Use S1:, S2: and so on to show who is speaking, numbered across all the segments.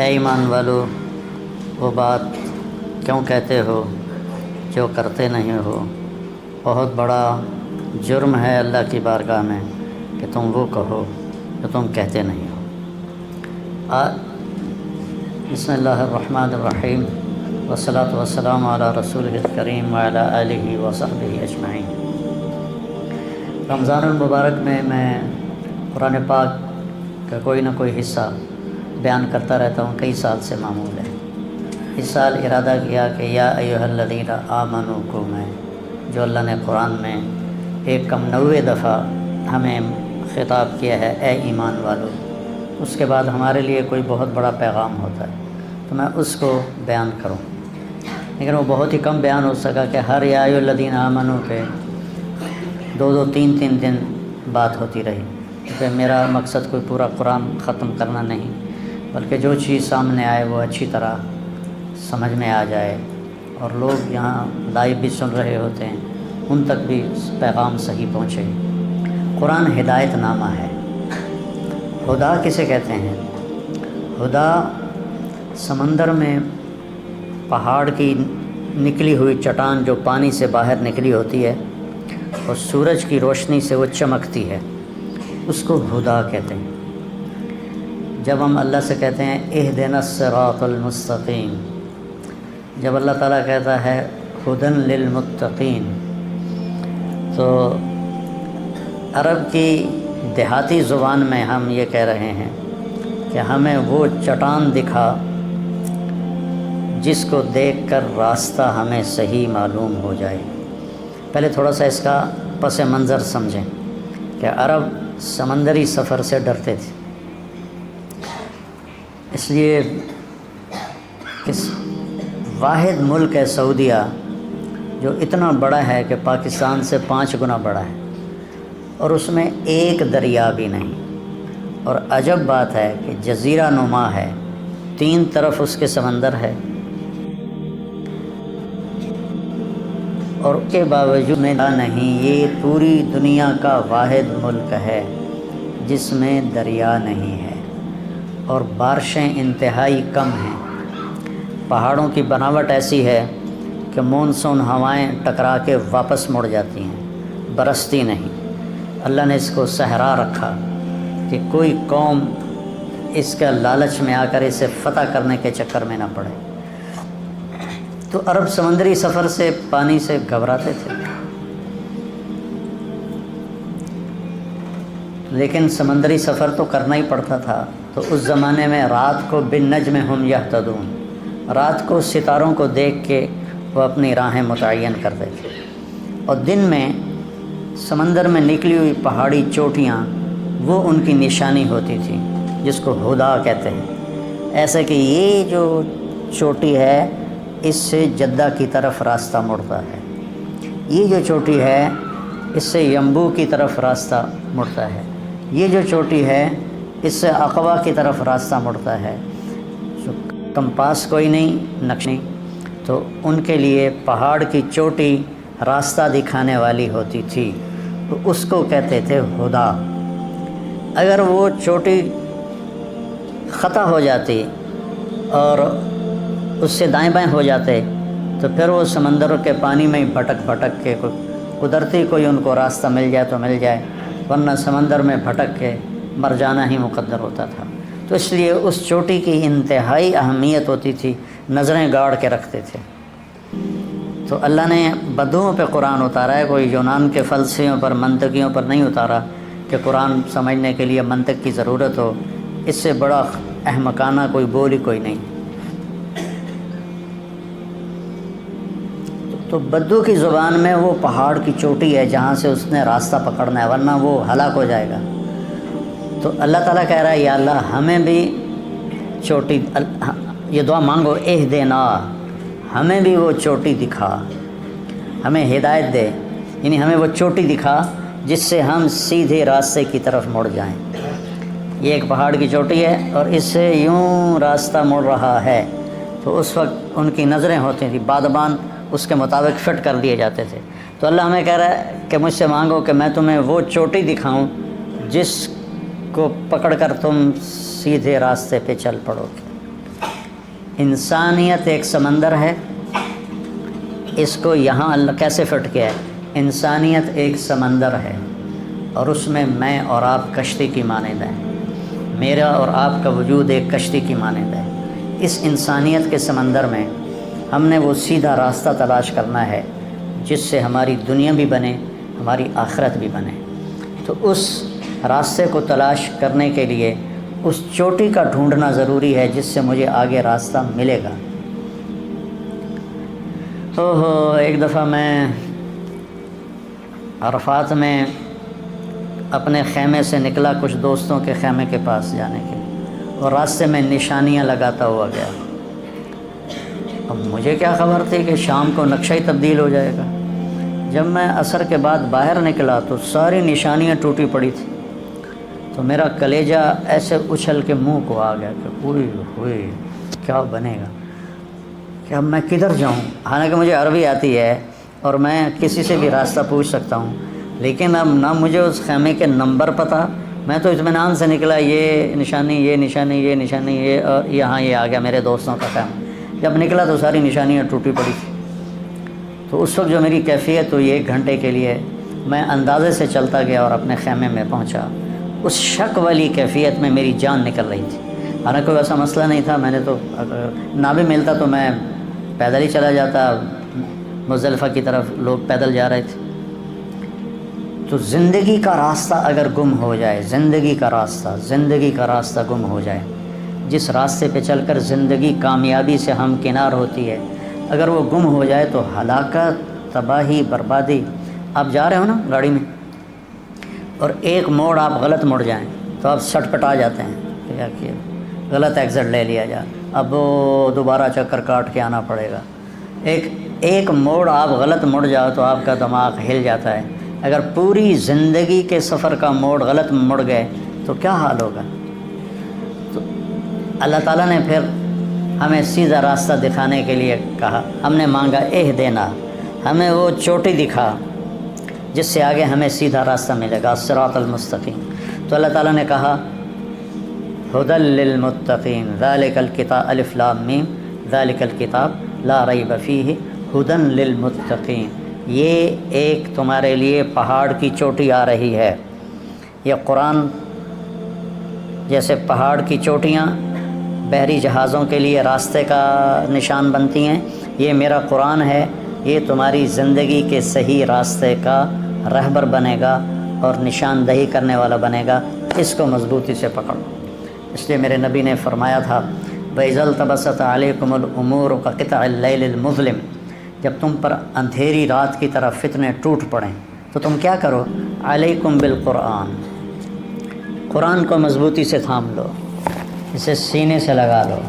S1: اے ایمان والو وہ بات کیوں کہتے ہو جو کرتے نہیں ہو، بہت بڑا جرم ہے اللہ کی بارگاہ میں کہ تم وہ کہو جو تم کہتے نہیں ہو۔ بسم اللہ الرحمن الرحیم، والصلاۃ والسلام علی رسول الکریم وعلی آلہ وصحبہ اجمعین۔ رمضان المبارک میں قرآن پاک کا کوئی نہ کوئی حصہ بیان کرتا رہتا ہوں، کئی سال سے معمول ہے۔ اس سال ارادہ کیا کہ یا ایھا الذین آمنوا کو میں جو اللہ نے قرآن میں 190 دفعہ ہمیں خطاب کیا ہے، اے ایمان والو، اس کے بعد ہمارے لیے کوئی بہت بڑا پیغام ہوتا ہے تو میں اس کو بیان کروں، لیکن وہ بہت ہی کم بیان ہو سکا کہ ہر یا ایھا الذین آمنوا پہ 2 3 دن بات ہوتی رہی، کیونکہ میرا مقصد کوئی پورا قرآن ختم کرنا نہیں، بلکہ جو چیز سامنے آئے وہ اچھی طرح سمجھ میں آ جائے، اور لوگ یہاں لائیو بھی سن رہے ہوتے ہیں، ان تک بھی پیغام صحیح پہنچے۔ قرآن ہدایت نامہ ہے۔ ہدا کسے کہتے ہیں؟ ہدا سمندر میں پہاڑ کی نکلی ہوئی چٹان جو پانی سے باہر نکلی ہوتی ہے اور سورج کی روشنی سے وہ چمکتی ہے، اس کو ہدا کہتے ہیں۔ جب ہم اللہ سے کہتے ہیں اہدنا الصراط المستقیم، جب اللہ تعالیٰ کہتا ہے ہدن للمتقین، تو عرب کی دیہاتی زبان میں ہم یہ کہہ رہے ہیں کہ ہمیں وہ چٹان دکھا جس کو دیکھ کر راستہ ہمیں صحیح معلوم ہو جائے۔ پہلے تھوڑا سا اس کا پس منظر سمجھیں کہ عرب سمندری سفر سے ڈرتے تھے، اس لیے اس واحد ملک ہے سعودیہ جو اتنا بڑا ہے کہ پاکستان سے 5 گنا بڑا ہے، اور اس میں ایک دریا بھی نہیں، اور عجب بات ہے کہ جزیرہ نما ہے، 3 طرف اس کے سمندر ہے، اور اس کے باوجود میں نہیں، یہ پوری دنیا کا واحد ملک ہے جس میں دریا نہیں ہے، اور بارشیں انتہائی کم ہیں۔ پہاڑوں کی بناوٹ ایسی ہے کہ مونسون ہوائیں ٹکرا کے واپس مڑ جاتی ہیں، برستی نہیں۔ اللہ نے اس کو صحرا رکھا کہ کوئی قوم اس کا لالچ میں آ کر اسے فتح کرنے کے چکر میں نہ پڑے۔ تو عرب سمندری سفر سے، پانی سے گھبراتے تھے، لیکن سمندری سفر تو کرنا ہی پڑتا تھا۔ تو اس زمانے میں رات کو بالنجم ہم یہتدون، رات کو ستاروں کو دیکھ کے وہ اپنی راہیں متعین کرتے تھے، اور دن میں سمندر میں نکلی ہوئی پہاڑی چوٹیاں وہ ان کی نشانی ہوتی تھی، جس کو ہدا کہتے ہیں۔ ایسے کہ یہ جو چوٹی ہے اس سے جدہ کی طرف راستہ مڑتا ہے، یہ جو چوٹی ہے اس سے یمبو کی طرف راستہ مڑتا ہے، یہ جو چوٹی ہے اس سے عقبہ کی طرف راستہ مڑتا ہے۔ کمپاس کوئی نہیں، نقش نہیں، تو ان کے لیے پہاڑ کی چوٹی راستہ دکھانے والی ہوتی تھی، تو اس کو کہتے تھے ہدا۔ اگر وہ چوٹی خطا ہو جاتی اور اس سے دائیں بائیں ہو جاتے تو پھر وہ سمندر کے پانی میں بھٹک بھٹک کے قدرتی کوئی ان کو راستہ مل جائے تو مل جائے، ورنہ سمندر میں بھٹک کے مر جانا ہی مقدر ہوتا تھا۔ تو اس لیے اس چوٹی کی انتہائی اہمیت ہوتی تھی، نظریں گاڑ کے رکھتے تھے۔ تو اللہ نے بدوؤں پہ قرآن اتارا ہے، کوئی یونان کے فلسفیوں پر، منطقیوں پر نہیں اتارا کہ قرآن سمجھنے کے لیے منطق کی ضرورت ہو، اس سے بڑا احمقانہ کوئی بول ہی کوئی نہیں۔ تو بدو کی زبان میں وہ پہاڑ کی چوٹی ہے جہاں سے اس نے راستہ پکڑنا ہے، ورنہ وہ ہلاک ہو جائے گا۔ تو اللہ تعالیٰ کہہ رہا ہے یا اللہ ہمیں بھی چوٹی، یہ دعا مانگو، اہدنا، ہمیں بھی وہ چوٹی دکھا، ہمیں ہدایت دے، یعنی ہمیں وہ چوٹی دکھا جس سے ہم سیدھے راستے کی طرف مڑ جائیں۔ یہ ایک پہاڑ کی چوٹی ہے اور اس سے یوں راستہ مڑ رہا ہے، تو اس وقت ان کی نظریں ہوتی تھیں، بادبان اس کے مطابق فٹ کر دیے جاتے تھے۔ تو اللہ ہمیں کہہ رہا ہے کہ مجھ سے مانگو کہ میں تمہیں وہ چوٹی دکھاؤں جس کو پکڑ کر تم سیدھے راستے پہ چل پڑو گے۔ انسانیت ایک سمندر ہے، اس کو یہاں اللہ کیسے فٹ کیا ہے؟ انسانیت ایک سمندر ہے اور اس میں اور آپ کشتی کی مانند ہیں، میرا اور آپ کا وجود ایک کشتی کی مانند ہے۔ اس انسانیت کے سمندر میں ہم نے وہ سیدھا راستہ تلاش کرنا ہے جس سے ہماری دنیا بھی بنے، ہماری آخرت بھی بنے۔ تو اس راستے کو تلاش کرنے کے لیے اس چوٹی کا ڈھونڈنا ضروری ہے جس سے مجھے آگے راستہ ملے گا۔ ایک دفعہ میں عرفات میں اپنے خیمے سے نکلا کچھ دوستوں کے خیمے کے پاس جانے کے لیے، اور راستے میں نشانیاں لگاتا ہوا گیا۔ اب مجھے کیا خبر تھی کہ شام کو نقشہ ہی تبدیل ہو جائے گا۔ جب میں عصر کے بعد باہر نکلا تو ساری نشانیاں ٹوٹی پڑی تھی، تو میرا کلیجہ ایسے اچھل کے منہ کو آ گیا کہ اوئے ہوئے کیا بنے گا، کہ اب میں کدھر جاؤں۔ حالانکہ مجھے عربی آتی ہے اور میں کسی سے بھی راستہ پوچھ سکتا ہوں، لیکن اب نہ مجھے اس خیمے کے نمبر پتہ۔ میں تو اطمینان سے نکلا، یہ نشانی یہ نشانی یہ نشانی یہ، اور یہاں یہ آ گیا میرے دوستوں کا خیمہ۔ جب نکلا تو ساری نشانیاں ٹوٹی پڑی تھی۔ تو اس وقت جو میری کیفیت ہوئی 1 گھنٹے کے لیے، میں اندازے سے چلتا گیا اور اپنے خیمے میں پہنچا۔ اس شک والی کیفیت میں میری جان نکل رہی تھی۔ حالانکہ کوئی ایسا مسئلہ نہیں تھا، میں نے تو اگر نہ بھی ملتا تو میں پیدل ہی چلا جاتا، مزدلفہ کی طرف لوگ پیدل جا رہے تھے۔ تو زندگی کا راستہ اگر گم ہو جائے، زندگی کا راستہ گم ہو جائے، جس راستے پہ چل کر زندگی کامیابی سے ہمکنار ہوتی ہے، اگر وہ گم ہو جائے تو ہلاکت، تباہی، بربادی۔ آپ جا رہے ہو نا گاڑی میں، اور ایک موڑ آپ غلط مڑ جائیں تو آپ سٹ پٹا جاتے ہیں کہ کیا کیا، غلط ایگزٹ لے لیا جائے، اب وہ دوبارہ چکر کاٹ کے آنا پڑے گا۔ ایک موڑ آپ غلط مڑ جاؤ تو آپ کا دماغ ہل جاتا ہے۔ اگر پوری زندگی کے سفر کا موڑ غلط مڑ گئے تو کیا حال ہوگا؟ تو اللہ تعالیٰ نے پھر ہمیں سیدھا راستہ دکھانے کے لیے کہا، ہم نے مانگا اہدنا، ہمیں وہ چوٹی دکھا جس سے آگے ہمیں سیدھا راستہ ملے گا، الصراط المستقیم۔ تو اللہ تعالیٰ نے کہا ھدی للمتقین ذالک الکتاب الف لام میم ذالک الکتاب لا ریب فیہ ھدی للمتقین۔ یہ ایک تمہارے لیے پہاڑ کی چوٹی آ رہی ہے۔ یہ قرآن جیسے پہاڑ کی چوٹیاں بحری جہازوں کے لیے راستے کا نشان بنتی ہیں، یہ میرا قرآن ہے، یہ تمہاری زندگی کے صحیح راستے کا رہبر بنے گا اور نشاندہی کرنے والا بنے گا۔ اس کو مضبوطی سے پکڑو۔ اس لیے میرے نبی نے فرمایا تھا وَإِذَا الْتَبَسَتْ عَلَيْكُمُ الْأُمُورُ كَقِطْعِ اللَّيْلِ الْمُظْلِمِ، جب تم پر اندھیری رات کی طرح فتنے ٹوٹ پڑیں تو تم کیا کرو؟ علیکم بالقرآن، قرآن کو مضبوطی سے تھام لو، اسے سینے سے لگا لو،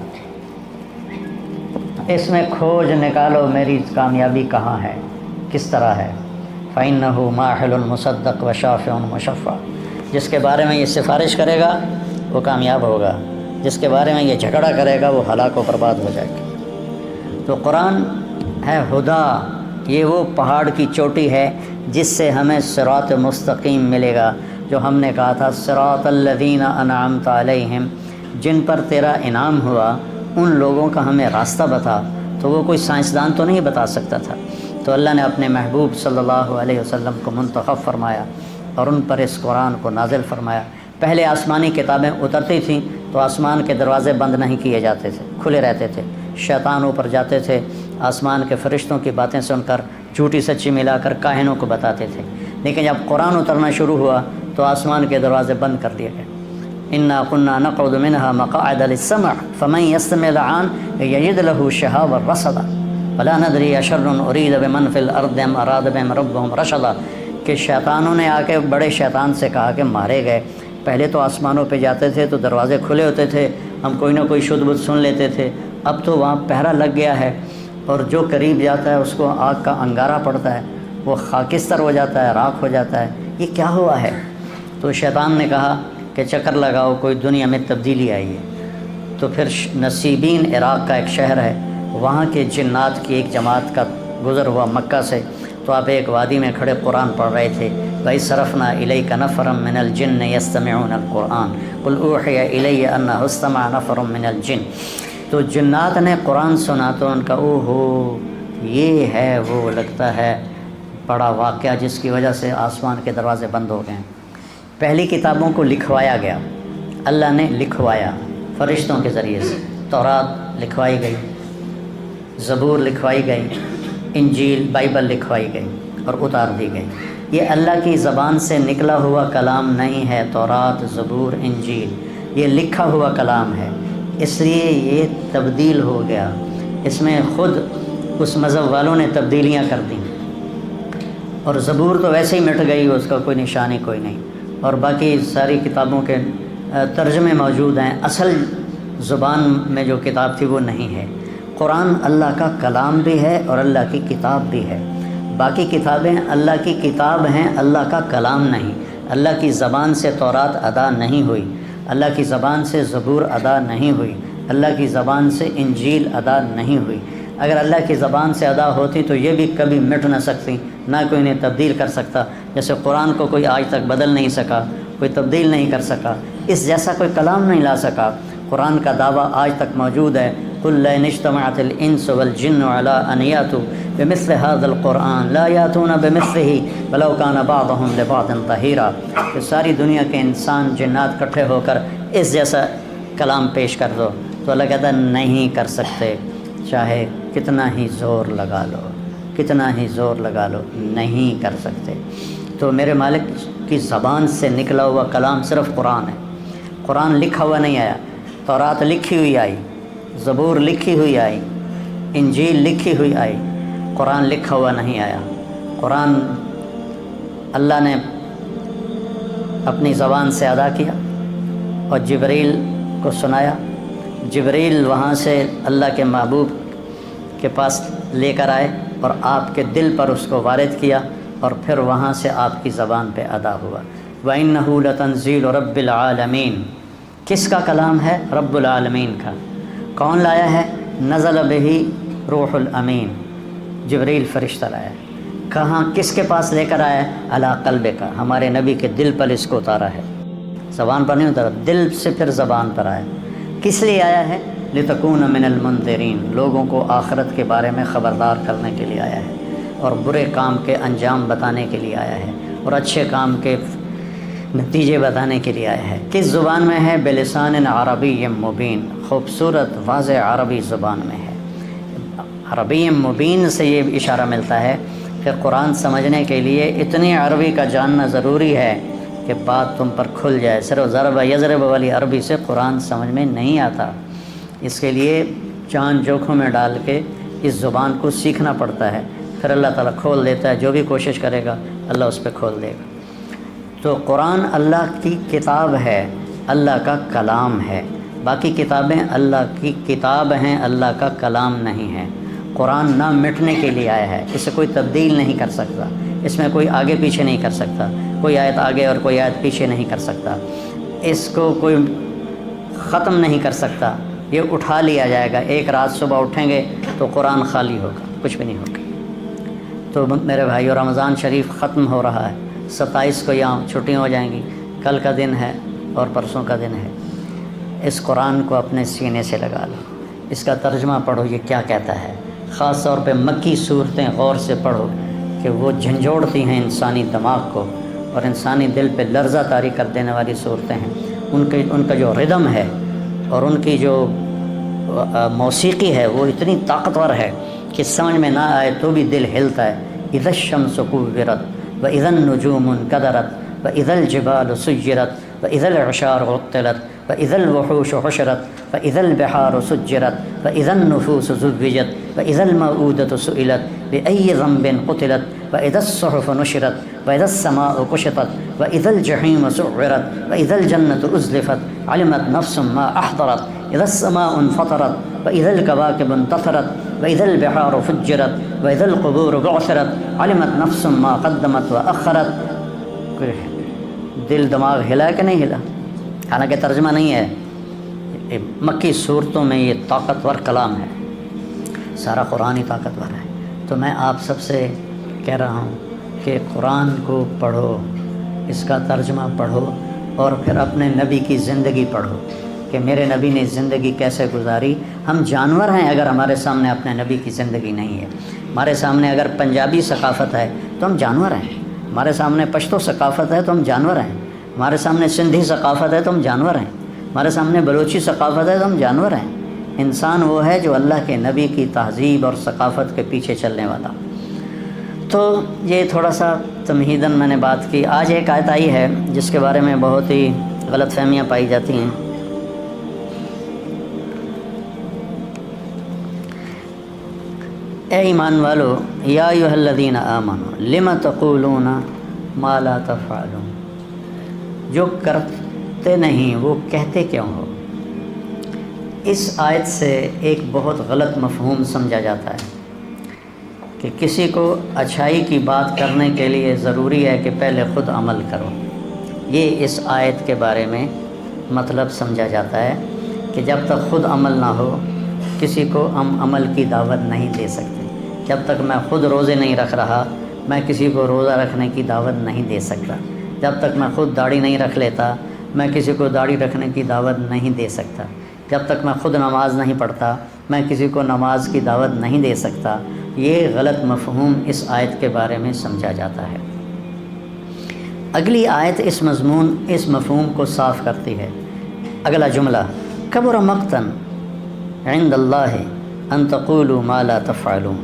S1: اس میں کھوج نکالو میری کامیابی کہاں ہے، کس طرح ہے۔ فَإِنَّهُ مَاحِلٌ مُصَدَّقٌ وَشَافِعٌ مُشَفَّعٌ، جس کے بارے میں یہ سفارش کرے گا وہ کامیاب ہوگا، جس کے بارے میں یہ جھگڑا کرے گا وہ ہلاک و برباد ہو جائے گا۔ تو قرآن ہے ہدا، یہ وہ پہاڑ کی چوٹی ہے جس سے ہمیں صراط مستقیم ملے گا، جو ہم نے کہا تھا صراط الذین انعمت علیہم، جن پر تیرا انعام ہوا ان لوگوں کا ہمیں راستہ بتا۔ تو وہ کوئی سائنسدان تو نہیں بتا سکتا تھا، تو اللہ نے اپنے محبوب صلی اللہ علیہ وسلم کو منتخب فرمایا اور ان پر اس قرآن کو نازل فرمایا۔ پہلے آسمانی کتابیں اترتی تھیں تو آسمان کے دروازے بند نہیں کیے جاتے تھے، کھلے رہتے تھے، شیطان اوپر جاتے تھے، آسمان کے فرشتوں کی باتیں سن کر جھوٹی سچی ملا کر کاہنوں کو بتاتے تھے۔ لیکن جب قرآن اترنا شروع ہوا تو آسمان کے دروازے بند کر دیے گئے۔ انا كنا نقعد منها مقاعد للسمع فمن يستمع الآن يجد له شهابا رصدا ولا ندري اشر اريد بمن في الارض ام اراد بهم ربهم رشدا، کہ شیطانوں نے آ کے بڑے شیطان سے کہا کہ مارے گئے، پہلے تو آسمانوں پہ جاتے تھے تو دروازے کھلے ہوتے تھے، ہم کوئی نہ کوئی شدھ بدھ سن لیتے تھے، اب تو وہاں پہرا لگ گیا ہے اور جو قریب جاتا ہے اس کو آگ کا انگارہ پڑتا ہے، وہ خاکستر ہو جاتا ہے، راکھ ہو جاتا ہے، یہ کیا ہوا ہے؟ تو شیطان نے کہا کہ چکر لگاؤ، کوئی دنیا میں تبدیلی آئی ہے۔ تو پھر نصیبین عراق کا ایک شہر ہے، وہاں کے جنات کی ایک جماعت کا گزر ہوا مکہ سے، تو آپ ایک وادی میں کھڑے قرآن پڑھ رہے تھے، وَإِذْ صَرَفْنَا إِلَيْكَ نَفَرًا مِنَ الْجِنِّ يَسْتَمِعُونَ الْقُرْآنَ قُلْ أُوحِيَ إِلَيَّ أَنَّهُ اسْتَمَعَ نَفَرٌ مِنَ الْجِنِّ۔ تو جنات نے قرآن سنا تو ان کا او ہو یہ ہے وہ لگتا ہے بڑا واقعہ جس کی وجہ سے آسمان کے دروازے بند ہو گئے. پہلی کتابوں کو لکھوایا گیا، اللہ نے لکھوایا فرشتوں کے ذریعے سے. تورات لکھوائی گئی، زبور لکھوائی گئی، انجیل بائبل لکھوائی گئی اور اتار دی گئی. یہ اللہ کی زبان سے نکلا ہوا کلام نہیں ہے. تورات، زبور، انجیل یہ لکھا ہوا کلام ہے، اس لیے یہ تبدیل ہو گیا. اس میں خود اس مذہب والوں نے تبدیلیاں کر دیں. اور زبور تو ویسے ہی مٹ گئی، اس کا کوئی نشانی کوئی نہیں. اور باقی ساری کتابوں کے ترجمے موجود ہیں، اصل زبان میں جو کتاب تھی وہ نہیں ہے. قرآن اللہ کا کلام بھی ہے اور اللہ کی کتاب بھی ہے. باقی کتابیں اللہ کی کتاب ہیں، اللہ کا کلام نہیں. اللہ کی زبان سے تورات ادا نہیں ہوئی، اللہ کی زبان سے زبور ادا نہیں ہوئی، اللہ کی زبان سے انجیل ادا نہیں ہوئی. اگر اللہ کی زبان سے ادا ہوتی تو یہ بھی کبھی مٹ نہ سکتی، نہ کوئی انہیں تبدیل کر سکتا. جیسے قرآن کو کوئی آج تک بدل نہیں سکا، کوئی تبدیل نہیں کر سکا، اس جیسا کوئی کلام نہیں لا سکا. قرآن کا دعویٰ آج تک موجود ہے. قل لئن اجتمعت الانس والجن على ان یاتوا بمثل هذا القرآن لا یاتون بمثله ولو كان بعضهم لبعض ظہیرا. کہ ساری دنیا کے انسان جنات اکٹھے ہو کر اس جیسا کلام پیش کر دو تو اللہ کہتا ہے نہیں کر سکتے، چاہے کتنا ہی زور لگا لو، کتنا ہی زور لگا لو، نہیں کر سکتے. تو میرے مالک کی زبان سے نکلا ہوا کلام صرف قرآن ہے. قرآن لکھا ہوا نہیں آیا. تورات لکھی ہوئی آئی، زبور لکھی ہوئی آئی، انجیل لکھی ہوئی آئی، قرآن لکھا ہوا نہیں آیا. قرآن اللہ نے اپنی زبان سے ادا کیا اور جبریل کو سنایا. جبریل وہاں سے اللہ کے محبوب کے پاس لے کر آئے اور آپ کے دل پر اس کو وارد کیا اور پھر وہاں سے آپ کی زبان پہ ادا ہوا. وَإِنَّهُ لَتَنزِيلُ رَبِّ الْعَالَمِينَ. کس کا کلام ہے؟ رب العالمین کا. کون لایا ہے؟ نزل بہ روح الامین، جبریل فرشتہ لایا. کہاں کس کے پاس لے کر آیا؟ علی قلبک کا، ہمارے نبی کے دل پر اس کو اتارا ہے. زبان پر نہیں اتارا، دل سے پھر زبان پر آیا. کس لیے آیا ہے؟ لتکون من المنذرین، لوگوں کو آخرت کے بارے میں خبردار کرنے کے لیے آیا ہے اور برے کام کے انجام بتانے کے لیے آیا ہے اور اچھے کام کے نتیجے بتانے کے لیے آیا ہے. کس زبان میں ہے؟ بلسان عربی مبین، خوبصورت واضح عربی زبان میں ہے. عربی مبین سے یہ اشارہ ملتا ہے کہ قرآن سمجھنے کے لیے اتنی عربی کا جاننا ضروری ہے کہ بات تم پر کھل جائے. صرف ضرب یضرب والی عربی سے قرآن سمجھ میں نہیں آتا. اس کے لیے جان جوکھوں میں ڈال کے اس زبان کو سیکھنا پڑتا ہے. پھر اللہ تعالیٰ کھول دیتا ہے. جو بھی کوشش کرے گا اللہ اس پہ کھول دے گا. تو قرآن اللہ کی کتاب ہے، اللہ کا کلام ہے. باقی کتابیں اللہ کی کتاب ہیں، اللہ کا کلام نہیں ہے. قرآن نہ مٹنے کے لیے آیا ہے، اسے کوئی تبدیل نہیں کر سکتا، اس میں کوئی آگے پیچھے نہیں کر سکتا، کوئی آیت آگے اور کوئی آیت پیچھے نہیں کر سکتا، اس کو کوئی ختم نہیں کر سکتا. یہ اٹھا لیا جائے گا. ایک رات صبح اٹھیں گے تو قرآن خالی ہوگا، کچھ بھی نہیں ہوگا. تو میرے بھائیو، رمضان شریف ختم ہو رہا ہے. 27 کو یہاں چھٹیاں ہو جائیں گی. کل کا دن ہے اور پرسوں کا دن ہے. اس قرآن کو اپنے سینے سے لگا لو، اس کا ترجمہ پڑھو یہ کیا کہتا ہے. خاص طور پہ مکی صورتیں غور سے پڑھو کہ وہ جھنجھوڑتی ہیں انسانی دماغ کو اور انسانی دل پہ لرزہ طاری کر دینے والی صورتیں ہیں. ان کا جو ردم ہے اور ان کی جو موسیقی ہے وہ اتنی طاقتور ہے کہ سمجھ میں نہ آئے تو بھی دل ہلتا ہے. اذا الشمس كورت واذا النجوم انكدرت واذا الجبال سيرت واذا العشار عطلت واذا الوحوش حشرت واذا البحار سجرت واذا النفوس زوجت واذا الموءودة سئلت بأي ذنب قتلت واذا الصحف نشرت واذا السماء كشطت واذا الجحيم سعرت واذا الجنة أزلفت علمت نفس ما أحضرت اذا السماء انفطرت واذا الكواكب انتثرت واذا البحار فجرت واذا القبور بعثرت علمت نفس ما قدمت واخرت. دل دماغ ہلا کہ نہیں ہلا؟ حالانکہ ترجمہ نہیں ہے. مکی صورتوں میں یہ طاقتور کلام ہے. سارا قرآن ہی طاقتور ہے. تو میں آپ سب سے کہہ رہا ہوں کہ قرآن کو پڑھو، اس کا ترجمہ پڑھو اور پھر اپنے نبی کی زندگی پڑھو کہ میرے نبی نے زندگی کیسے گزاری. ہم جانور ہیں اگر ہمارے سامنے اپنے نبی کی زندگی نہیں ہے. ہمارے سامنے اگر پنجابی ثقافت ہے تو ہم جانور ہیں. ہمارے سامنے پشتو ثقافت ہے تو ہم جانور ہیں. ہمارے سامنے سندھی ثقافت ہے تو ہم جانور ہیں. ہمارے سامنے بلوچی ثقافت ہے تو ہم جانور ہیں. انسان وہ ہے جو اللہ کے نبی کی تہذیب اور ثقافت کے پیچھے چلنے والا. تو یہ تھوڑا سا تمہیداً میں نے بات کی. آج ایک آیت آئی ہے جس کے بارے میں بہت ہی غلط فہمیاں پائی جاتی ہیں. اے ایمان والو، یا ایھا الذین آمنوا لم تقولون ما لا تفعلون، جو کرتے نہیں وہ کہتے کیوں ہو. اس آیت سے ایک بہت غلط مفہوم سمجھا جاتا ہے کہ کسی کو اچھائی کی بات کرنے کے لیے ضروری ہے کہ پہلے خود عمل کرو. یہ اس آیت کے بارے میں مطلب سمجھا جاتا ہے کہ جب تک خود عمل نہ ہو کسی کو ہم عمل کی دعوت نہیں دے سکتے. جب تک میں خود روزے نہیں رکھ رہا میں کسی کو روزہ رکھنے کی دعوت نہیں دے سکتا. جب تک میں خود داڑھی نہیں رکھ لیتا میں کسی کو داڑھی رکھنے کی دعوت نہیں دے سکتا. جب تک میں خود نماز نہیں پڑھتا میں کسی کو نماز کی دعوت نہیں دے سکتا. یہ غلط مفہوم اس آیت کے بارے میں سمجھا جاتا ہے. اگلی آیت اس مفہوم کو صاف کرتی ہے. اگلا جملہ، کبر مقتا عند اللہ ان تقولوا ما لا تفعلون،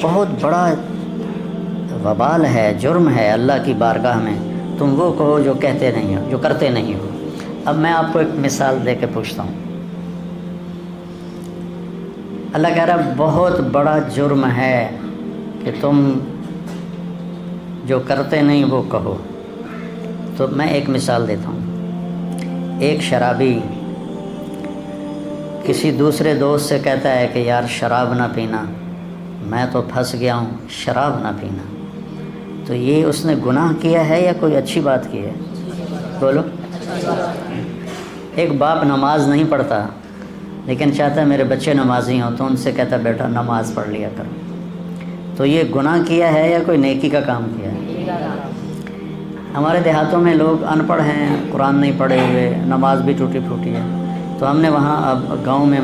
S1: بہت بڑا وبال ہے، جرم ہے اللہ کی بارگاہ میں تم وہ کہو جو کہتے نہیں ہو، جو کرتے نہیں ہو. اب میں آپ کو ایک مثال دے کے پوچھتا ہوں. اللہ کہہ رہا ہے بہت بڑا جرم ہے کہ تم جو کرتے نہیں وہ کہو. تو میں ایک مثال دیتا ہوں. ایک شرابی کسی دوسرے دوست سے کہتا ہے کہ یار شراب نہ پینا، میں تو پھنس گیا ہوں، شراب نہ پینا. تو یہ اس نے گناہ کیا ہے یا کوئی اچھی بات کی ہے؟ بولو. ایک باپ نماز نہیں پڑھتا لیکن چاہتا ہے میرے بچے نمازی ہوں تو ان سے کہتا ہے بیٹا نماز پڑھ لیا کرو. تو یہ گناہ کیا ہے یا کوئی نیکی کا کام کیا ہے؟ ہمارے دیہاتوں میں لوگ ان پڑھ ہیں، قرآن نہیں پڑھے ہوئے، نماز بھی ٹوٹی پھوٹی ہے. تو ہم نے وہاں اب گاؤں میں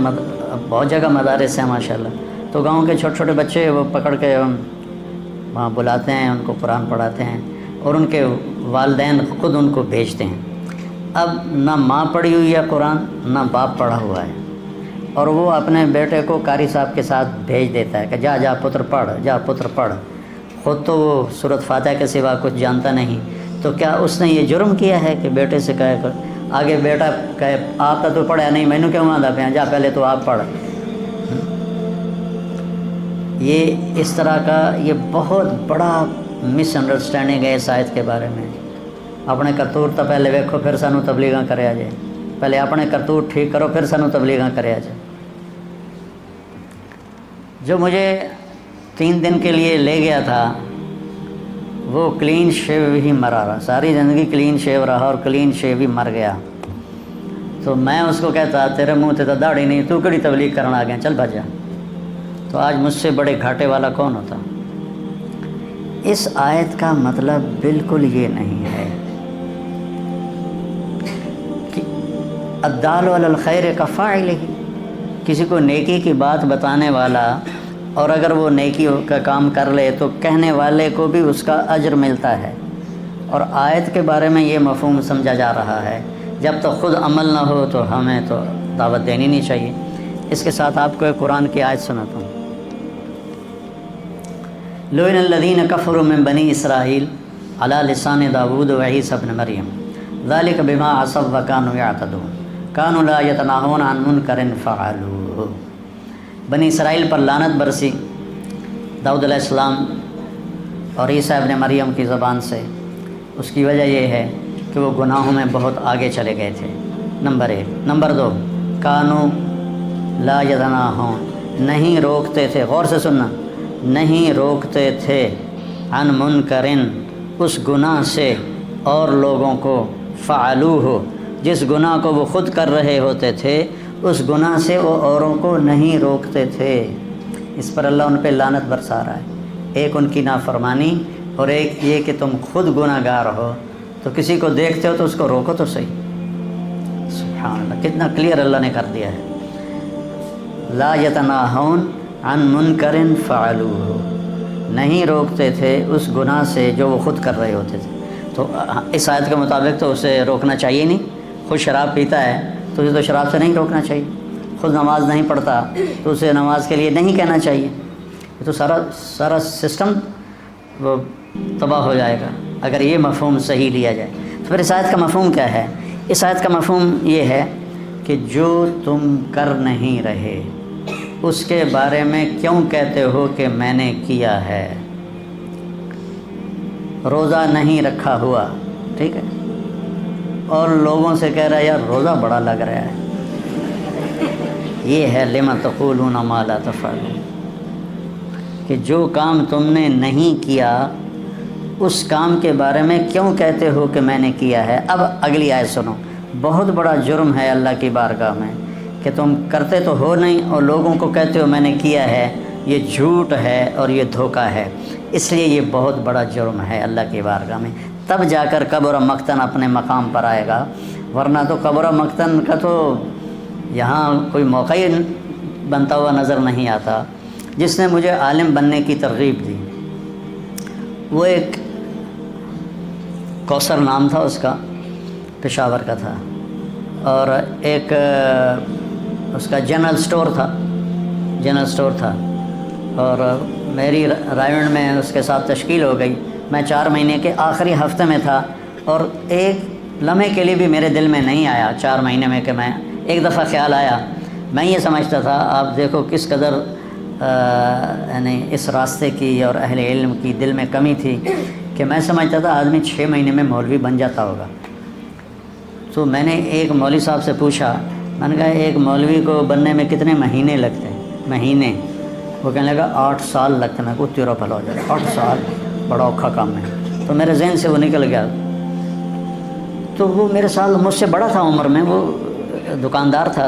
S1: بہت جگہ مدارس ہیں ماشاءاللہ. تو گاؤں کے چھوٹے چھوٹے بچے وہ پکڑ کے وہاں بلاتے ہیں، ان کو قرآن پڑھاتے ہیں اور ان کے والدین خود ان کو بھیجتے ہیں. اب نہ ماں پڑھی ہوئی ہے قرآن نہ باپ پڑھا ہوا ہے، اور وہ اپنے بیٹے کو قاری صاحب کے ساتھ بھیج دیتا ہے کہ جا جا پتر پڑھ، جا پتر پڑھ. خود تو وہ سورۃ فاتحہ کے سوا کچھ جانتا نہیں. تو کیا اس نے یہ جرم کیا ہے کہ بیٹے سے کہے آگے بیٹا کہے آپ تو پڑھیا نہیں مینوں کیوں آندا پیا، جا پہلے تو آپ پڑھ. یہ اس طرح کا یہ بہت بڑا مس انڈرسٹینڈنگ ہے اس آیت کے بارے میں. اپنے کرتوت تو پہلے ویکھو پھر سانوں تبلیغاں کریا جائے. پہلے اپنے کرتوت ٹھیک کرو پھر سانوں تبلیغاں کریا جائے. جو مجھے 3 دن کے لیے لے گیا تھا وہ کلین شیو ہی مرا رہا، ساری زندگی کلین شیو رہا اور کلین شیو ہی مر گیا. تو میں اس کو کہتا تیرے منہ تے تو داڑھی نہیں، تو کڑی تبلیغ کرنا آ گیا، چل بھاج جا. تو آج مجھ سے بڑے گھاٹے والا کون ہوتا؟ اس آیت کا مطلب بالکل یہ نہیں ہے کہ الدال علی الخیر کفاعلہ، کسی کو نیکی کی بات بتانے والا اور اگر وہ نیکی کا کام کر لے تو کہنے والے کو بھی اس کا اجر ملتا ہے. اور آیت کے بارے میں یہ مفہوم سمجھا جا رہا ہے جب تک خود عمل نہ ہو تو ہمیں تو دعوت دینی نہیں چاہیے. اس کے ساتھ آپ کو ایک قرآن کی آیت سناتا ہوں. لعن الذین کفروا من بنی اسرائیل علی لسان داود و عیسی ابن مریم ذلک بما عصوا وکانوا یعتدون کانوا لا یتناہون عن منکر فعلوہ. بنی اسرائیل پر لعنت برسی داؤد علیہ السلام اور عیسیٰ ابن مریم کی زبان سے. اس کی وجہ یہ ہے کہ وہ گناہوں میں بہت آگے چلے گئے تھے، نمبر 1. نمبر 2، کانوا لا یتناہون، نہیں روکتے تھے، غور سے سننا، نہیں روکتے تھے عن منکرن، اس گناہ سے اور لوگوں کو، فعلوہ، جس گناہ کو وہ خود کر رہے ہوتے تھے اس گناہ سے وہ اوروں کو نہیں روکتے تھے. اس پر اللہ ان پہ لعنت برسا رہا ہے. ایک ان کی نافرمانی اور ایک یہ کہ تم خود گناہ گار ہو تو کسی کو دیکھتے ہو تو اس کو روکو تو صحیح. سبحان اللہ، کتنا کلیئر اللہ نے کر دیا ہے. لا یتناہون عن منکر فعلوہ، نہیں روکتے تھے اس گناہ سے جو وہ خود کر رہے ہوتے تھے. تو اس آیت کے مطابق تو اسے روکنا چاہیے نہیں. خود شراب پیتا ہے تو اسے تو شراب سے نہیں روکنا چاہیے. خود نماز نہیں پڑھتا تو اسے نماز کے لیے نہیں کہنا چاہیے. یہ تو سارا سسٹم وہ تباہ ہو جائے گا اگر یہ مفہوم صحیح لیا جائے. تو پھر اس آیت کا مفہوم کیا ہے؟ اس آیت کا مفہوم یہ ہے کہ جو تم کر نہیں رہے اس کے بارے میں کیوں کہتے ہو کہ میں نے کیا ہے. روزہ نہیں رکھا ہوا، ٹھیک ہے، اور لوگوں سے کہہ رہا ہے یار روزہ بڑا لگ رہا ہے. یہ ہے لما تقولون ما لا تفعلون، کہ جو کام تم نے نہیں کیا اس کام کے بارے میں کیوں کہتے ہو کہ میں نے کیا ہے. اب اگلی آیت سنو. بہت بڑا جرم ہے اللہ کی بارگاہ میں کہ تم کرتے تو ہو نہیں اور لوگوں کو کہتے ہو میں نے کیا ہے. یہ جھوٹ ہے اور یہ دھوکہ ہے، اس لیے یہ بہت بڑا جرم ہے اللہ کی بارگاہ میں. تب جا کر کبر مقتن اپنے مقام پر آئے گا، ورنہ تو کبر مقتن کا تو یہاں کوئی موقع ہی بنتا ہوا نظر نہیں آتا. جس نے مجھے عالم بننے کی ترغیب دی وہ ایک کوثر نام تھا اس کا، پشاور کا تھا، اور ایک اس کا جنرل اسٹور تھا اور میری رائونڈ میں اس کے ساتھ تشکیل ہو گئی. میں 4 مہینے کے آخری ہفتے میں تھا اور ایک لمحے کے لیے بھی میرے دل میں نہیں آیا 4 مہینے میں کہ میں ایک دفعہ خیال آیا. میں یہ سمجھتا تھا، آپ دیکھو کس قدر یعنی اس راستے کی اور اہل علم کی دل میں کمی تھی کہ میں سمجھتا تھا آدمی 6 مہینے میں مولوی بن جاتا ہوگا. تو میں نے ایک مولوی صاحب سے پوچھا، میں نے کہا ایک مولوی کو بننے میں کتنے مہینے لگتے ہیں؟ مہینے. وہ کہنے لگا 8 سال لگتے. میں کو تیرا پھل ہو جائے 8 سال بڑا اوکھا کام ہے. تو میرے ذہن سے وہ نکل گیا. تو وہ میرے سال مجھ سے بڑا تھا عمر میں، وہ دکاندار تھا،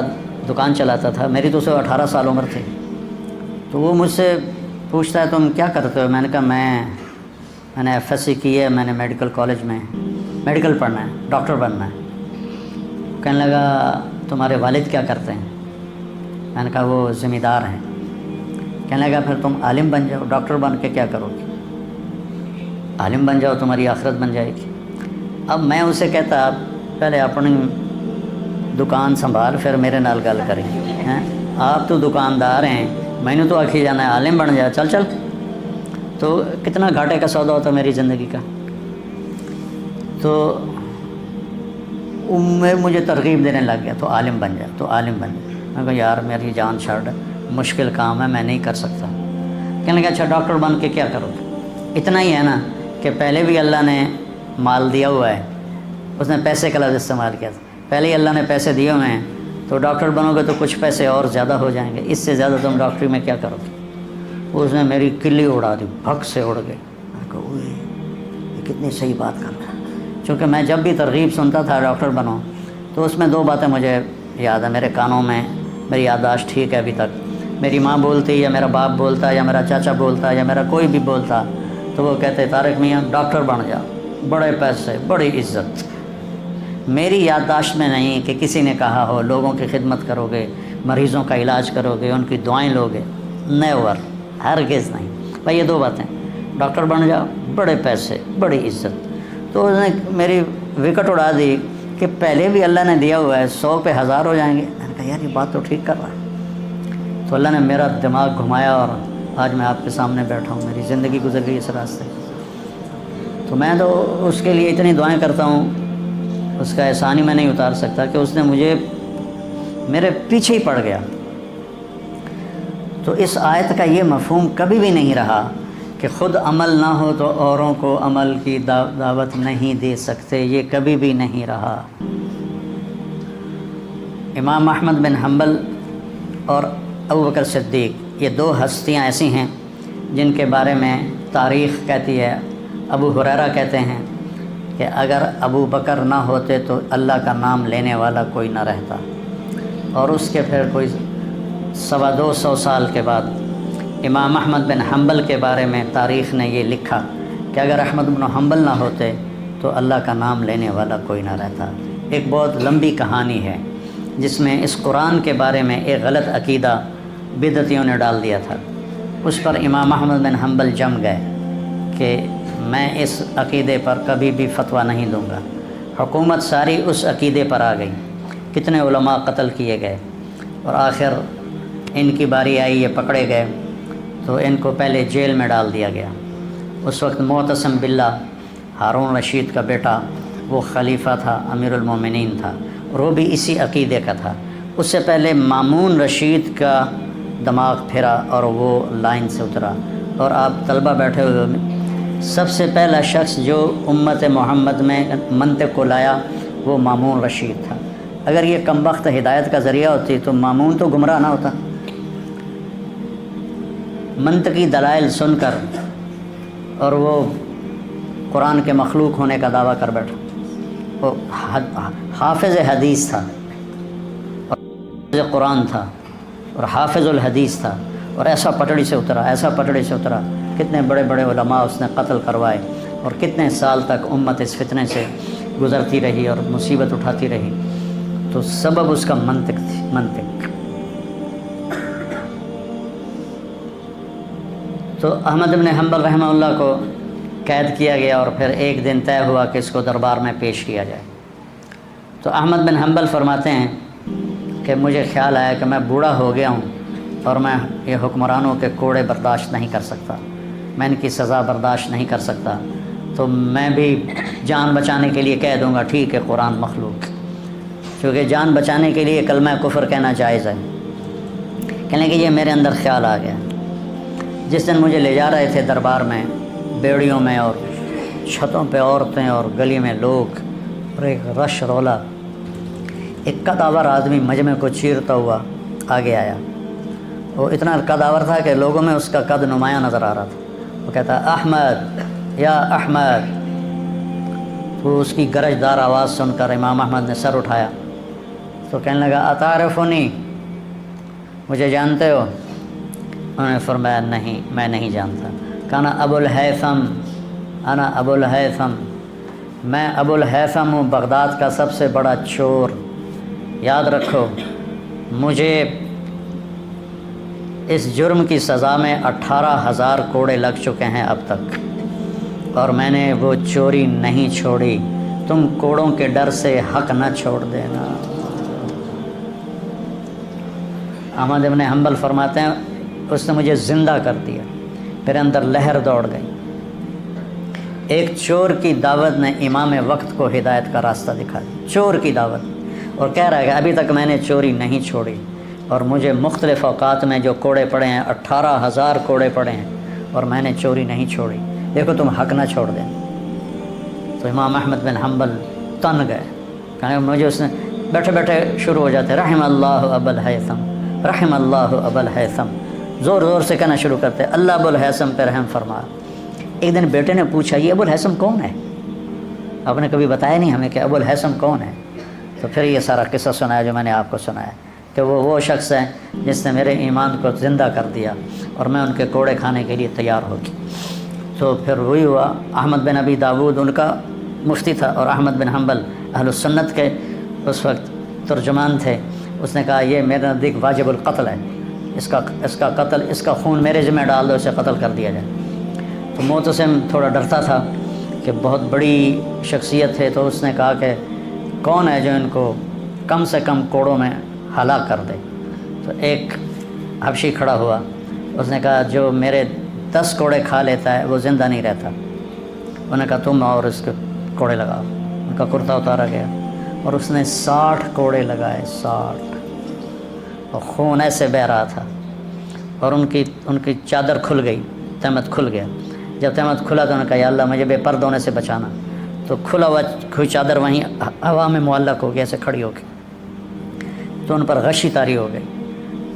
S1: دکان چلاتا تھا. میری تو اسے 18 سال عمر تھی. تو وہ مجھ سے پوچھتا ہے تم کیا کرتے ہو؟ میں نے کہا میں نے FSC کی ہے، میں نے میڈیکل کالج میں میڈیکل پڑھنا ہے، ڈاکٹر بننا ہے. کہنے لگا تمہارے والد کیا کرتے ہیں؟ میں نے کہا وہ ذمہ دار ہیں. کہنے لگا پھر تم عالم بن جاؤ، ڈاکٹر بن کے کیا کرو گے؟ عالم بن جاؤ تمہاری آخرت بن جائے گی. اب میں اسے کہتا پہلے اپنی دکان سنبھال پھر میرے نال گل کریں. آپ تو دکاندار ہیں، میں نے تو آخی جانا ہے عالم بن جائے. چل تو کتنا گھاٹے کا سودا ہوتا میری زندگی کا. تو مجھے ترغیب دینے لگ گیا تو عالم بن جائے، تو عالم بن جائے. میں کہا یار میری جان چھاڑ، مشکل کام ہے، میں نہیں کر سکتا. کہنے لگا اچھا ڈاکٹر بن کے کیا کرو گے؟ اتنا ہی ہے نا کہ پہلے بھی اللہ نے مال دیا ہوا ہے، اس نے پیسے کا لفظ استعمال کیا تھا. پہلے ہی اللہ نے پیسے دیے ہوئے ہیں، تو ڈاکٹر بنو گے تو کچھ پیسے اور زیادہ ہو جائیں گے، اس سے زیادہ تم ڈاکٹری میں کیا کرو گے؟ اس نے میری کلی اڑا دی، بھگ سے اڑ گئے. میں کہا یہ کتنی صحیح بات کر رہا ہے. چونکہ میں جب بھی ترغیب سنتا تھا ڈاکٹر بنو تو اس میں 2 باتیں مجھے یاد ہیں، میرے کانوں میں، میری یادداشت ٹھیک ہے ابھی تک. میری ماں بولتی یا میرا باپ بولتا یا میرا چاچا بولتا یا میرا کوئی بھی بولتا تو وہ کہتے طارق میاں ڈاکٹر بن جا، بڑے پیسے، بڑی عزت. میری یادداشت میں نہیں کہ کسی نے کہا ہو لوگوں کی خدمت کرو گے، مریضوں کا علاج کرو گے، ان کی دعائیں لوگے. نیور، ہرگز نہیں. بھائی یہ 2 باتیں، ڈاکٹر بن جاؤ، بڑے پیسے، بڑی عزت. تو اس نے میری وکٹ اڑا دی کہ پہلے بھی اللہ نے دیا ہوا ہے، 100 پہ 1000 ہو جائیں گے. میں نے کہا یار یہ بات تو ٹھیک کر رہا ہے. تو اللہ نے میرا دماغ گھمایا اور آج میں آپ کے سامنے بیٹھا ہوں. میری زندگی گزر گئی اس راستے. تو میں تو اس کے لیے اتنی دعائیں کرتا ہوں، اس کا احسان ہی میں نہیں اتار سکتا کہ اس نے مجھے میرے پیچھے ہی پڑ گیا. تو اس آیت کا یہ مفہوم کبھی بھی نہیں رہا کہ خود عمل نہ ہو تو اوروں کو عمل کی دعوت نہیں دے سکتے، یہ کبھی بھی نہیں رہا. امام احمد بن حنبل اور ابو بکر صدیق یہ 2 ہستیاں ایسی ہیں جن کے بارے میں تاریخ کہتی ہے. ابو ہریرہ کہتے ہیں کہ اگر ابو بکر نہ ہوتے تو اللہ کا نام لینے والا کوئی نہ رہتا. اور اس کے پھر کوئی 250 سال کے بعد امام احمد بن حنبل کے بارے میں تاریخ نے یہ لکھا کہ اگر احمد بن حنبل نہ ہوتے تو اللہ کا نام لینے والا کوئی نہ رہتا. ایک بہت لمبی کہانی ہے. جس میں اس قرآن کے بارے میں ایک غلط عقیدہ بدعتیوں نے ڈال دیا تھا، اس پر امام احمد بن حنبل جم گئے کہ میں اس عقیدے پر کبھی بھی فتویٰ نہیں دوں گا۔ حکومت ساری اس عقیدے پر آ گئی، کتنے علماء قتل کیے گئے، اور آخر ان کی باری آئی، یہ پکڑے گئے تو ان کو پہلے جیل میں ڈال دیا گیا۔ اس وقت معتصم باللہ، ہارون رشید کا بیٹا، وہ خلیفہ تھا، امیر المومنین تھا، اور وہ بھی اسی عقیدے کا تھا۔ اس سے پہلے مامون رشید کا دماغ پھرا اور وہ لائن سے اترا، اور آپ طلبہ بیٹھے ہوئے، سب سے پہلا شخص جو امت محمد میں منطق کو لایا وہ مامون رشید تھا۔ اگر یہ کم وقت ہدایت کا ذریعہ ہوتی تو مامون تو گمراہ نہ ہوتا۔ منطقی دلائل سن کر اور وہ قرآن کے مخلوق ہونے کا دعویٰ کر بیٹھا۔ وہ حافظ حدیث تھا اور حافظ قرآن تھا اور حافظ الحدیث تھا، اور ایسا پٹڑی سے اترا، ایسا پٹڑی سے اترا، کتنے بڑے بڑے علماء اس نے قتل کروائے، اور کتنے سال تک امت اس فتنے سے گزرتی رہی اور مصیبت اٹھاتی رہی۔ تو سبب اس کا منطق تھی، منطق۔ تو احمد بن حنبل رحمہ اللہ کو قید کیا گیا، اور پھر ایک دن طے ہوا کہ اس کو دربار میں پیش کیا جائے۔ تو احمد بن حنبل فرماتے ہیں کہ مجھے خیال آیا کہ میں بوڑھا ہو گیا ہوں اور میں یہ حکمرانوں کے کوڑے برداشت نہیں کر سکتا، میں ان کی سزا برداشت نہیں کر سکتا، تو میں بھی جان بچانے کے لیے کہہ دوں گا ٹھیک ہے قرآن مخلوق، کیونکہ جان بچانے کے لیے کلمہ کفر کہنا جائز ہے۔ کہنے کہ یہ میرے اندر خیال آ گیا۔ جس دن مجھے لے جا رہے تھے دربار میں، بیڑیوں میں اور چھتوں پہ عورتیں اور گلی میں لوگ اور ایک رش رولا، ایک قدآور آدمی مجمع کو چیرتا ہوا آگے آیا۔ وہ اتنا قدآور تھا کہ لوگوں میں اس کا قد نمایاں نظر آ رہا تھا۔ وہ کہتا احمد یا احمد۔ تو اس کی گرج دار آواز سن کر امام احمد نے سر اٹھایا تو کہنے لگا اتعرفنی، مجھے جانتے ہو؟ انہوں نے فرمایا نہیں، میں نہیں جانتا۔ کہنا ابو الہیثم، انا ابو الہیثم، میں ابو الہیثم ہوں، بغداد کا سب سے بڑا چور۔ یاد رکھو مجھے اس جرم کی سزا میں 18,000 کوڑے لگ چکے ہیں اب تک، اور میں نے وہ چوری نہیں چھوڑی، تم کوڑوں کے ڈر سے حق نہ چھوڑ دینا۔ احمد بن حنبل فرماتے ہیں اس نے مجھے زندہ کر دیا، میرے اندر لہر دوڑ گئی۔ ایک چور کی دعوت نے امام وقت کو ہدایت کا راستہ دکھا دیا، چور کی دعوت، اور کہہ رہا ہے کہ ابھی تک میں نے چوری نہیں چھوڑی، اور مجھے مختلف اوقات میں جو کوڑے پڑے ہیں 18,000 کوڑے پڑے ہیں، اور میں نے چوری نہیں چھوڑی، دیکھو تم حق نہ چھوڑ دیں۔ تو امام احمد بن حنبل تن گئے، کہنے مجھے اس نے بیٹھے بیٹھے شروع ہو جاتے رحم اللہ ابو الہیثم، رحم اللہ ابو الہیثم، زور زور سے کہنا شروع کرتے اللہ ابو الہیثم پہ رحم فرما۔ ایک دن بیٹے نے پوچھا یہ ابو الہیثم کون ہے؟ آپ نے کبھی بتایا نہیں ہمیں کہ ابو الہیثم کون ہے؟ تو پھر یہ سارا قصہ سنایا جو میں نے آپ کو سنایا کہ وہ شخص ہے جس نے میرے ایمان کو زندہ کر دیا اور میں ان کے کوڑے کھانے کے لیے تیار ہو گئی۔ تو پھر وہی ہوا، احمد بن ابی داود ان کا مفتی تھا اور احمد بن حنبل اہل السنت کے اس وقت ترجمان تھے۔ اس نے کہا یہ میرے نزدیک واجب القتل ہے، اس کا قتل، اس کا خون میرے ذمہ ڈال دو، اسے قتل کر دیا جائے۔ تو معتصم تھوڑا ڈرتا تھا کہ بہت بڑی شخصیت ہے، تو اس نے کہا کہ کون ہے جو ان کو کم سے کم کوڑوں میں ہلاک کر دے؟ تو ایک حبشی کھڑا ہوا، اس نے کہا جو میرے 10 کوڑے کھا لیتا ہے وہ زندہ نہیں رہتا۔ انہوں نے کہا تم اور اس کے کوڑے لگاؤ۔ ان کا کرتا اتارا گیا اور اس نے 60 کوڑے لگائے، 60، اور خون ایسے بہہ رہا تھا، اور ان کی چادر کھل گئی، تہمت کھل گیا۔ جب تہمت کھلا تو انہوں نے کہا یا اللہ مجھے بے پردہ ہونے سے بچانا۔ تو کھلا ہوا کوئی چادر وہیں ہوا میں معلق ہو گیا، ایسے کھڑی ہو کے، تو ان پر غشی طاری ہو گئی۔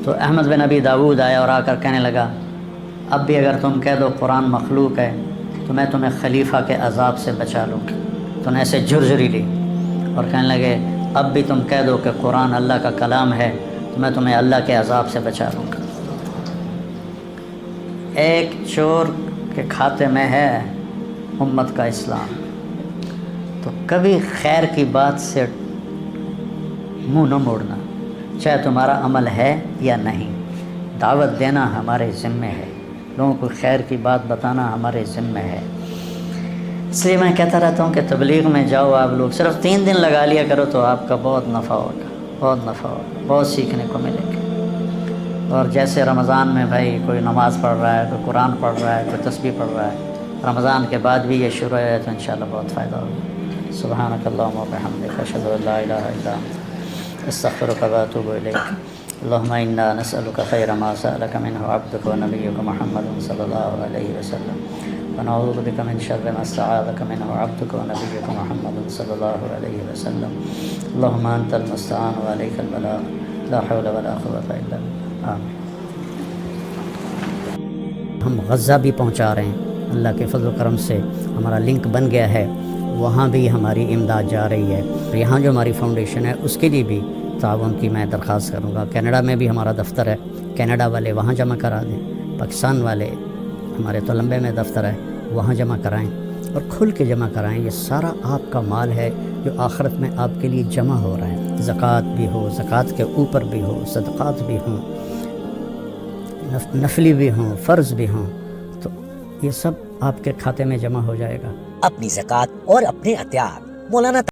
S1: تو احمد بن ابی داود آیا اور آ کر کہنے لگا اب بھی اگر تم کہہ دو قرآن مخلوق ہے تو میں تمہیں خلیفہ کے عذاب سے بچا لوں گی۔ تو نے ایسے جھرجھری لی اور کہنے لگے اب بھی تم کہہ دو کہ قرآن اللہ کا کلام ہے تو میں تمہیں اللہ کے عذاب سے بچا لوں گا۔ ایک چور کے کھاتے میں ہے امت کا اسلام۔ تو کبھی خیر کی بات سے منہ نہ موڑنا۔ چاہے تمہارا عمل ہے یا نہیں. دعوت دینا ہمارے ذمے ہے، لوگوں کو خیر کی بات بتانا ہمارے ذمے ہے. اس لیے میں کہتا رہتا ہوں کہ تبلیغ میں جاؤ آپ لوگ، صرف 3 دن لگا لیا کرو تو آپ کا بہت نفع ہوگا، بہت نفع ہوگا، بہت سیکھنے کو ملے گا. اور جیسے رمضان میں بھائی کوئی نماز پڑھ رہا ہے، کوئی قرآن پڑھ رہا ہے، کوئی تسبیح پڑھ رہا ہے، رمضان کے بعد بھی یہ شروع ہے تو انشاءاللہ بہت فائدہ ہوگا. سبحانک اللہم و بحمدک، اشہد ان لا الہ الا انت، استغفرک و اتوب الیک. اللہم انا نسألک خیر ما سألک منہ عبدک و نبیک محمد صلی اللہ علیہ وسلم، ونعوذ بک من شر ما استعاذک منہ عبدک و نبیک محمد صلی اللہ علیہ وسلم. اللہم انت المستعان و علیک البلاغ، لا حول ولا قوة الا باللہ. ہم غزہ بھی پہنچا رہے ہیں، اللہ کے فضل و کرم سے ہمارا لنک بن گیا ہے، وہاں بھی ہماری امداد جا رہی ہے. یہاں جو ہماری فاؤنڈیشن ہے اس کے لیے بھی تعاون کی میں درخواست کروں گا. کینیڈا میں بھی ہمارا دفتر ہے، کینیڈا والے وہاں جمع کرا دیں، پاکستان والے ہمارے تولمبے میں دفتر ہے وہاں جمع کرائیں، اور کھل کے جمع کرائیں. یہ سارا آپ کا مال ہے جو آخرت میں آپ کے لیے جمع ہو رہا ہے. زکوٰۃ بھی ہو، زکوٰۃ کے اوپر بھی ہو، صدقات بھی ہوں، نفلی بھی ہوں، فرض بھی ہوں، تو یہ سب آپ کے کھاتے میں جمع ہو جائے گا.
S2: اپنی زکوٰۃ اور اپنے عطیات مولانا